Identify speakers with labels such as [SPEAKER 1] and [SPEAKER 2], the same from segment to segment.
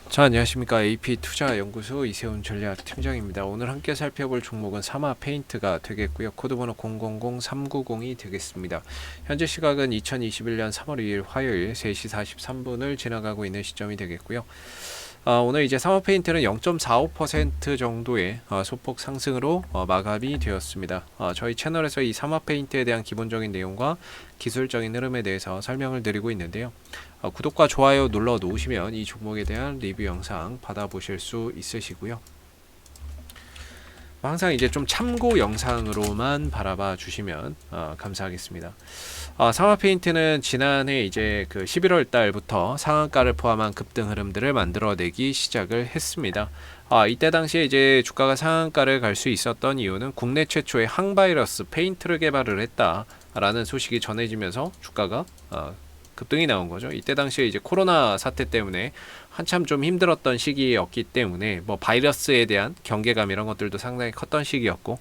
[SPEAKER 1] 자, 안녕하십니까. AP투자연구소 이세훈 전략팀장입니다. 오늘 함께 살펴볼 종목은 사마페인트가 되겠고요. 코드번호 000390이 되겠습니다. 현재 시각은 2021년 3월 2일 화요일 3시 43분을 지나가고 있는 시점이 되겠고요. 오늘 이제 사마페인트는 0.45% 정도의 소폭 상승으로 마감이 되었습니다. 저희 채널에서 이 사마페인트에 대한 기본적인 내용과 기술적인 흐름에 대해서 설명을 드리고 있는데요. 구독과 좋아요 눌러 놓으시면 이 종목에 대한 리뷰 영상 받아보실 수 있으시고요. 항상 이제 좀 참고 영상으로만 바라봐 주시면 감사하겠습니다. 사마페인트는 지난해 이제 그 11월 달부터 상한가를 포함한 급등 흐름들을 만들어내기 시작을 했습니다. 이때 당시에 이제 주가가 상한가를 갈 수 있었던 이유는 국내 최초의 항바이러스 페인트를 개발을 했다라는 소식이 전해지면서 주가가 급등이 나온 거죠. 이때 당시에 이제 코로나 사태 때문에 한참 좀 힘들었던 시기였기 때문에 뭐 바이러스에 대한 경계감 이런 것들도 상당히 컸던 시기였고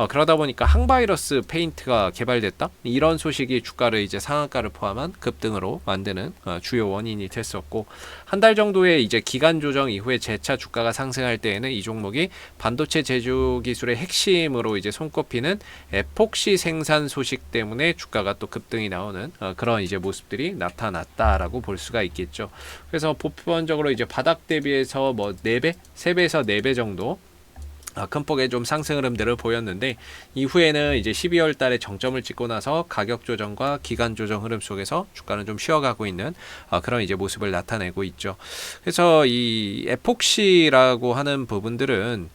[SPEAKER 1] 그러다 보니까 항바이러스 페인트가 개발됐다 이런 소식이 주가를 이제 상한가를 포함한 급등으로 만드는 주요 원인이 됐었고 한 달 정도의 이제 기간 조정 이후에 재차 주가가 상승할 때에는 이 종목이 반도체 제조 기술의 핵심으로 이제 손꼽히는 에폭시 생산 소식 때문에 주가가 또 급등이 나오는 그런 이제 모습들이 나타났다라고 볼 수가 있겠죠. 그래서 보편적으로 이제 바닥 대비해서 뭐 4배, 3배에서 4배 정도 큰 폭의 좀 상승 흐름들을 보였는데 이후에는 이제 12월 달에 정점을 찍고 나서 가격 조정과 기간 조정 흐름 속에서 주가는 좀 쉬어가고 있는 그런 이제 모습을 나타내고 있죠. 그래서 이 에폭시라고 하는 부분들은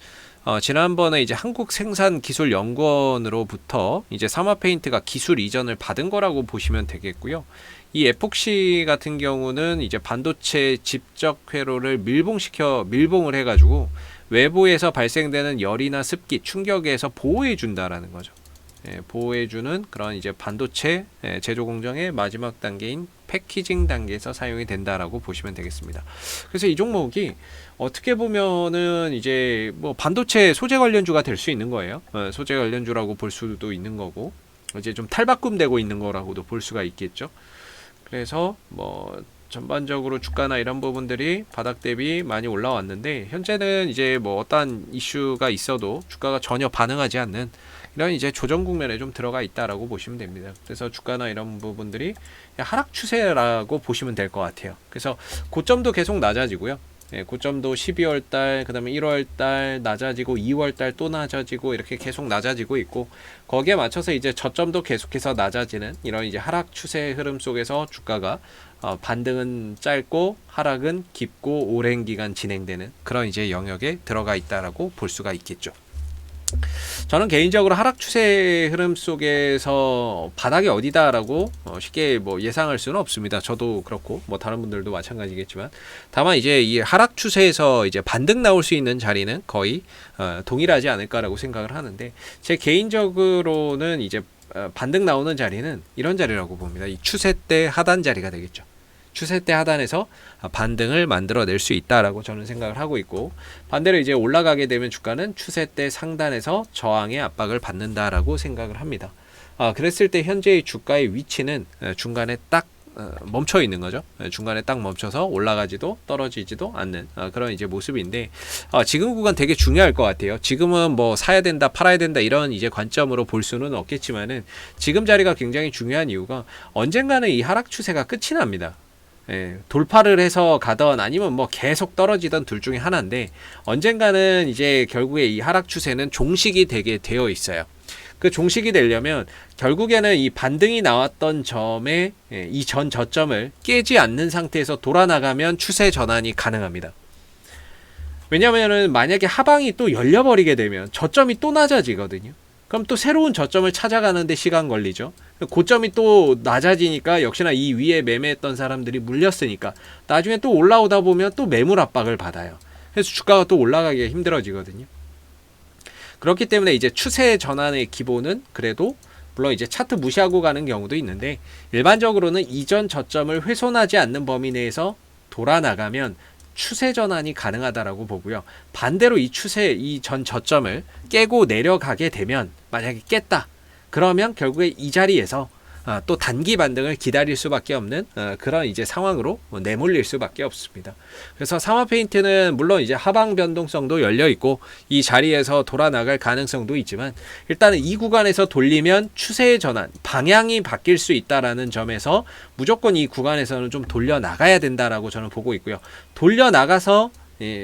[SPEAKER 1] 지난번에 이제 한국생산기술연구원으로부터 이제 사마페인트가 기술 이전을 받은 거라고 보시면 되겠고요. 이 에폭시 같은 경우는 이제 반도체 집적 회로를 밀봉을 해가지고 외부에서 발생되는 열이나 습기, 충격에서 보호해 준다라는 거죠. 보호해주는 그런 이제 반도체 제조 공정의 마지막 단계인 패키징 단계에서 사용이 된다라고 보시면 되겠습니다. 그래서 이 종목이 어떻게 보면은 이제 뭐 반도체 소재 관련주가 될 수 있는 거예요. 소재 관련주라고 볼 수도 있는 거고 이제 좀 탈바꿈되고 있는 거라고도 볼 수가 있겠죠. 그래서 뭐 전반적으로 주가나 이런 부분들이 바닥 대비 많이 올라왔는데 현재는 이제 뭐 어떠한 이슈가 있어도 주가가 전혀 반응하지 않는 이런 이제 조정 국면에 좀 들어가 있다라고 보시면 됩니다. 그래서 주가나 이런 부분들이 하락 추세라고 보시면 될 것 같아요. 그래서 고점도 계속 낮아지고요. 고점도 12월 달, 그 다음에 1월 달 낮아지고 2월 달 또 낮아지고 이렇게 계속 낮아지고 있고 거기에 맞춰서 이제 저점도 계속해서 낮아지는 이런 이제 하락 추세 흐름 속에서 주가가 반등은 짧고 하락은 깊고 오랜 기간 진행되는 그런 이제 영역에 들어가 있다라고 볼 수가 있겠죠. 저는 개인적으로 하락 추세 흐름 속에서 바닥이 어디다라고 쉽게 뭐 예상할 수는 없습니다. 저도 그렇고 뭐 다른 분들도 마찬가지겠지만 다만 이제 이 하락 추세에서 이제 반등 나올 수 있는 자리는 거의 동일하지 않을까라고 생각을 하는데 제 개인적으로는 이제 반등 나오는 자리는 이런 자리라고 봅니다. 이 추세 때 하단 자리가 되겠죠. 추세 때 하단에서 반등을 만들어낼 수 있다라고 저는 생각을 하고 있고 반대로 이제 올라가게 되면 주가는 추세 때 상단에서 저항의 압박을 받는다라고 생각을 합니다. 그랬을 때 현재의 주가의 위치는 중간에 딱 멈춰 있는 거죠. 중간에 딱 멈춰서 올라가지도 떨어지지도 않는 그런 이제 모습인데 지금 구간 되게 중요할 것 같아요. 지금은 뭐 사야 된다, 팔아야 된다 이런 이제 관점으로 볼 수는 없겠지만은 지금 자리가 굉장히 중요한 이유가 언젠가는 이 하락 추세가 끝이 납니다. 돌파를 해서 가던 아니면 뭐 계속 떨어지던 둘 중에 하나인데 언젠가는 이제 결국에 이 하락 추세는 종식이 되게 되어 있어요. 그 종식이 되려면 결국에는 이 반등이 나왔던 점에 이 전 저점을 깨지 않는 상태에서 돌아나가면 추세 전환이 가능합니다. 왜냐면은 만약에 하방이 또 열려버리게 되면 저점이 또 낮아지거든요. 그럼 또 새로운 저점을 찾아가는데 시간 걸리죠. 고점이 또 낮아지니까 역시나 이 위에 매매했던 사람들이 물렸으니까 나중에 또 올라오다 보면 또 매물 압박을 받아요. 그래서 주가가 또 올라가기가 힘들어지거든요. 그렇기 때문에 이제 추세 전환의 기본은 그래도 물론 이제 차트 무시하고 가는 경우도 있는데 일반적으로는 이전 저점을 훼손하지 않는 범위 내에서 돌아나가면 추세 전환이 가능하다라고 보고요. 반대로 이 추세, 이 전 저점을 깨고 내려가게 되면 만약에 깼다. 그러면 결국에 이 자리에서 또 단기 반등을 기다릴 수밖에 없는 그런 이제 상황으로 내몰릴 수밖에 없습니다. 그래서 사마페인트는 물론 이제 하방 변동성도 열려 있고 이 자리에서 돌아 나갈 가능성도 있지만 일단은 이 구간에서 돌리면 추세의 전환, 방향이 바뀔 수 있다라는 점에서 무조건 이 구간에서는 좀 돌려 나가야 된다라고 저는 보고 있고요. 돌려 나가서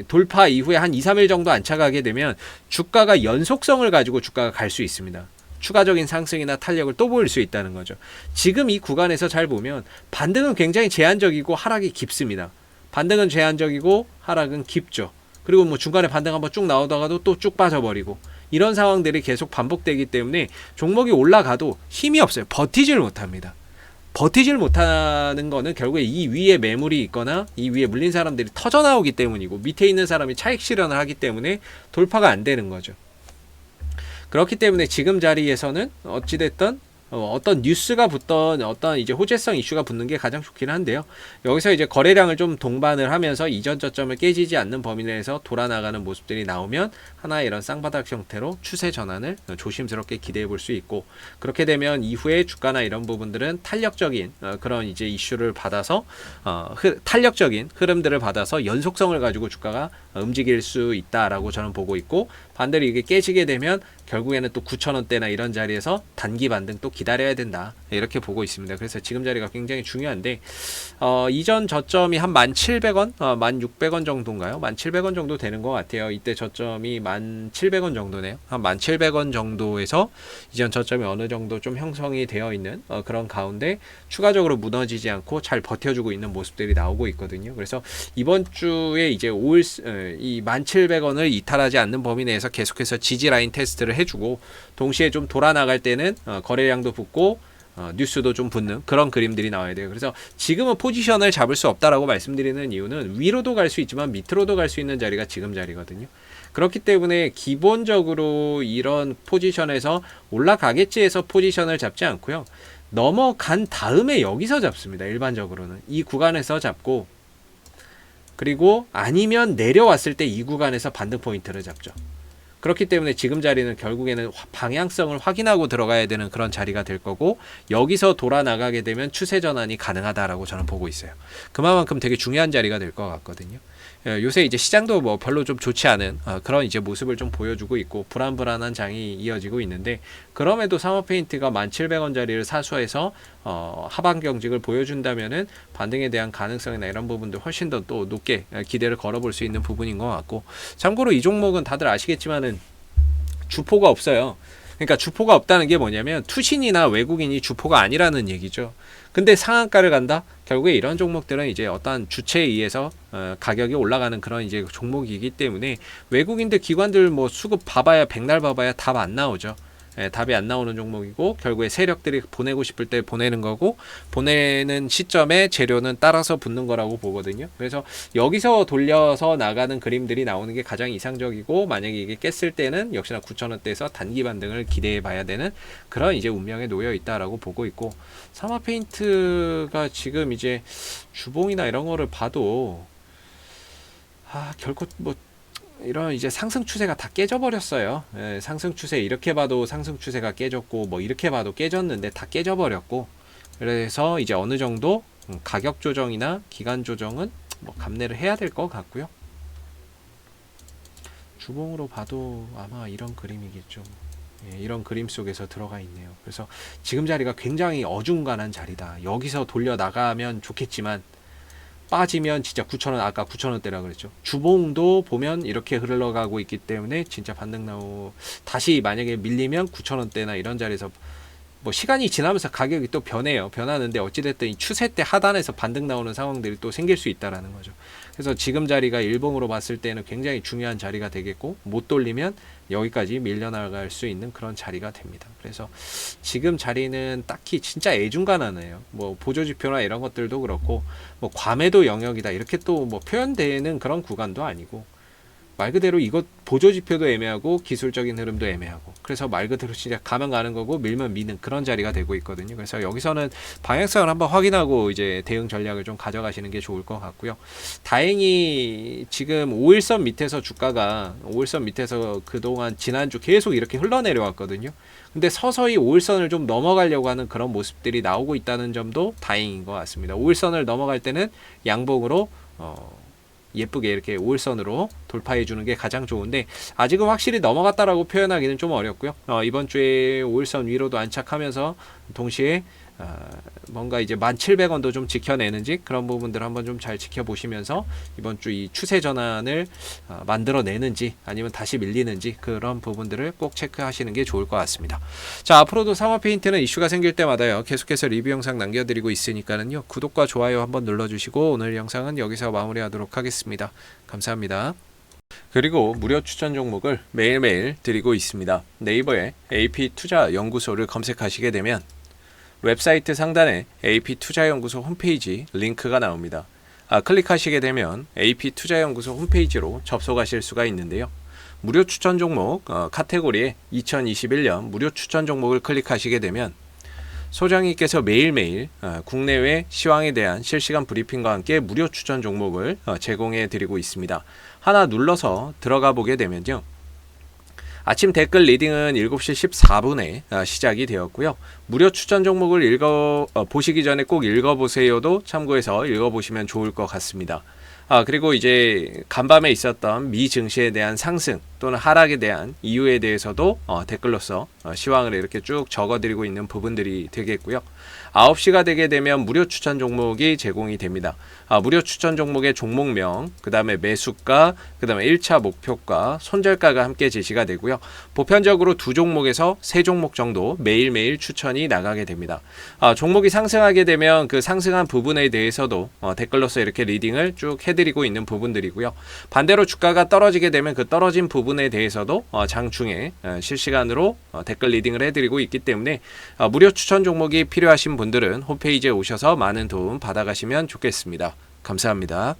[SPEAKER 1] 돌파 이후에 한 2, 3일 정도 안착하게 되면 주가가 연속성을 가지고 주가가 갈 수 있습니다. 추가적인 상승이나 탄력을 또 보일 수 있다는 거죠. 지금 이 구간에서 잘 보면 반등은 굉장히 제한적이고 하락이 깊습니다. 반등은 제한적이고 하락은 깊죠. 그리고 뭐 중간에 반등 한번 쭉 나오다가도 또 쭉 빠져버리고 이런 상황들이 계속 반복되기 때문에 종목이 올라가도 힘이 없어요. 버티질 못합니다. 버티질 못하는 거는 결국에 이 위에 매물이 있거나 이 위에 물린 사람들이 터져 나오기 때문이고 밑에 있는 사람이 차익 실현을 하기 때문에 돌파가 안 되는 거죠. 그렇기 때문에 지금 자리에서는 어찌됐든 어떤 뉴스가 붙던 어떤 이제 호재성 이슈가 붙는 게 가장 좋긴 한데요. 여기서 이제 거래량을 좀 동반을 하면서 이전 저점을 깨지지 않는 범위 내에서 돌아나가는 모습들이 나오면 하나의 이런 쌍바닥 형태로 추세 전환을 조심스럽게 기대해 볼 수 있고, 그렇게 되면 이후에 주가나 이런 부분들은 탄력적인 그런 이제 이슈를 받아서 탄력적인 흐름들을 받아서 연속성을 가지고 주가가 움직일 수 있다라고 저는 보고 있고, 반대로 이게 깨지게 되면 결국에는 또 9,000원대나 이런 자리에서 단기 반등 또 기다려야 된다, 이렇게 보고 있습니다. 그래서 지금 자리가 굉장히 중요한데 이전 저점이 한 1,700원, 1,600원 정도인가요? 1,700원 정도 되는 것 같아요. 이때 저점이 1,700원 정도네요. 한 1,700원 정도에서 이전 저점이 어느 정도 좀 형성이 되어 있는 그런 가운데 추가적으로 무너지지 않고 잘 버텨주고 있는 모습들이 나오고 있거든요. 그래서 이번 주에 이제 이 1,700원을 이탈하지 않는 범위 내에서 계속해서 지지 라인 테스트를 해주고, 동시에 좀 돌아 나갈 때는 거래량도 붙고 뉴스도 좀 붙는 그런 그림들이 나와야 돼요. 그래서 지금은 포지션을 잡을 수 없다라고 말씀드리는 이유는 위로도 갈 수 있지만 밑으로도 갈 수 있는 자리가 지금 자리거든요. 그렇기 때문에 기본적으로 이런 포지션에서 올라가겠지 해서 포지션을 잡지 않고요, 넘어간 다음에 여기서 잡습니다. 일반적으로는 이 구간에서 잡고, 그리고 아니면 내려왔을 때 이 구간에서 반등 포인트를 잡죠. 그렇기 때문에 지금 자리는 결국에는 방향성을 확인하고 들어가야 되는 그런 자리가 될 거고, 여기서 돌아 나가게 되면 추세 전환이 가능하다라고 저는 보고 있어요. 그만큼 되게 중요한 자리가 될 것 같거든요. 요새 이제 시장도 뭐 별로 좀 좋지 않은 그런 이제 모습을 좀 보여주고 있고 불안불안한 장이 이어지고 있는데, 그럼에도 사모페인트가 1,700원 자리를 사수해서 하방 경직을 보여준다면은 반등에 대한 가능성이나 이런 부분들 훨씬 더 또 높게 기대를 걸어볼 수 있는 부분인 것 같고, 참고로 이 종목은 다들 아시겠지만은 주포가 없어요. 그러니까 주포가 없다는 게 뭐냐면 투신이나 외국인이 주포가 아니라는 얘기죠. 근데 상한가를 간다? 결국에 이런 종목들은 이제 어떠한 주체에 의해서 가격이 올라가는 그런 이제 종목이기 때문에 외국인들 기관들 뭐 수급 봐봐야 백날 봐봐야 답 안 나오죠. 답이 안 나오는 종목이고, 결국에 세력들이 보내고 싶을 때 보내는 거고, 보내는 시점에 재료는 따라서 붙는 거라고 보거든요. 그래서 여기서 돌려서 나가는 그림들이 나오는 게 가장 이상적이고, 만약에 이게 깼을 때는 역시나 9,000원대에서 단기 반등을 기대해 봐야 되는 그런 이제 운명에 놓여 있다라고 보고 있고, 사마페인트가 지금 이제 주봉이나 이런 거를 봐도 결코 뭐 이런 이제 상승 추세가 다 깨져버렸어요. 상승 추세 이렇게 봐도 상승 추세가 깨졌고, 뭐 이렇게 봐도 깨졌는데 다 깨져버렸고, 그래서 이제 어느 정도 가격 조정이나 기간 조정은 뭐 감내를 해야 될 것 같고요. 주봉으로 봐도 아마 이런 그림이겠죠. 이런 그림 속에서 들어가 있네요. 그래서 지금 자리가 굉장히 어중간한 자리다. 여기서 돌려 나가면 좋겠지만 빠지면 진짜 9,000원, 아까 9,000원대라 그랬죠. 주봉도 보면 이렇게 흘러가고 있기 때문에 진짜 반등 다시 만약에 밀리면 9,000원대나 이런 자리에서 뭐 시간이 지나면서 가격이 또 변하는데 어찌됐든 이 추세 때 하단에서 반등 나오는 상황들이 또 생길 수 있다라는 거죠. 그래서 지금 자리가 일봉으로 봤을 때는 굉장히 중요한 자리가 되겠고, 못 돌리면 여기까지 밀려나갈 수 있는 그런 자리가 됩니다. 그래서 지금 자리는 딱히 진짜 애중간하네요. 뭐 보조지표나 이런 것들도 그렇고, 뭐 과매도 영역이다 이렇게 또 뭐 표현되는 그런 구간도 아니고, 말 그대로 이것 보조 지표도 애매하고 기술적인 흐름도 애매하고, 그래서 말 그대로 진짜 가면 가는 거고 밀면 미는 그런 자리가 되고 있거든요. 그래서 여기서는 방향성을 한번 확인하고 이제 대응 전략을 좀 가져가시는 게 좋을 것 같고요. 다행히 지금 5일선 밑에서 주가가 5일선 밑에서 그동안 지난주 계속 이렇게 흘러내려왔거든요. 근데 서서히 5일선을 좀 넘어가려고 하는 그런 모습들이 나오고 있다는 점도 다행인 것 같습니다. 5일선을 넘어갈 때는 양봉으로 예쁘게 이렇게 5일선으로 돌파해 주는 게 가장 좋은데, 아직은 확실히 넘어갔다라고 표현하기는 좀 어렵고요. 이번 주에 5일선 위로도 안착하면서 동시에 뭔가 이제 1,700원도 좀 지켜내는지 그런 부분들 한번 좀 잘 지켜보시면서 이번 주 이 추세 전환을 만들어내는지 아니면 다시 밀리는지 그런 부분들을 꼭 체크하시는 게 좋을 것 같습니다. 자, 앞으로도 사마페인트는 이슈가 생길 때마다요 계속해서 리뷰 영상 남겨드리고 있으니까는요 구독과 좋아요 한번 눌러주시고, 오늘 영상은 여기서 마무리하도록 하겠습니다. 감사합니다. 그리고 무료 추천 종목을 매일매일 드리고 있습니다. 네이버에 AP투자연구소를 검색하시게 되면 웹사이트 상단에 AP투자연구소 홈페이지 링크가 나옵니다. 클릭하시게 되면 AP투자연구소 홈페이지로 접속하실 수가 있는데요. 무료 추천 종목 카테고리에 2021년 무료 추천 종목을 클릭하시게 되면 소장님께서 매일매일 국내외 시황에 대한 실시간 브리핑과 함께 무료 추천 종목을 제공해 드리고 있습니다. 하나 눌러서 들어가 보게 되면요, 아침 댓글 리딩은 7시 14분에 시작이 되었고요. 무료 추천 종목을 보시기 전에 꼭 읽어보세요도 참고해서 읽어보시면 좋을 것 같습니다. 그리고 이제 간밤에 있었던 미 증시에 대한 상승 또는 하락에 대한 이유에 대해서도 댓글로서 시황을 이렇게 쭉 적어드리고 있는 부분들이 되겠고요. 9시가 되게 되면 무료 추천 종목이 제공이 됩니다. 무료 추천 종목의 종목명, 그 다음에 매수가, 그 다음에 1차 목표가, 손절가가 함께 제시가 되고요. 보편적으로 2종목에서 3종목 정도 매일매일 추천이 나가게 됩니다. 종목이 상승하게 되면 그 상승한 부분에 대해서도 댓글로서 이렇게 리딩을 쭉 해드리고 있는 부분들이고요. 반대로 주가가 떨어지게 되면 그 떨어진 부분에 대해서도 장중에 실시간으로 댓글 리딩을 해드리고 있기 때문에 무료 추천 종목이 필요하신 분들은 홈페이지에 오셔서 많은 도움 받아가시면 좋겠습니다. 감사합니다.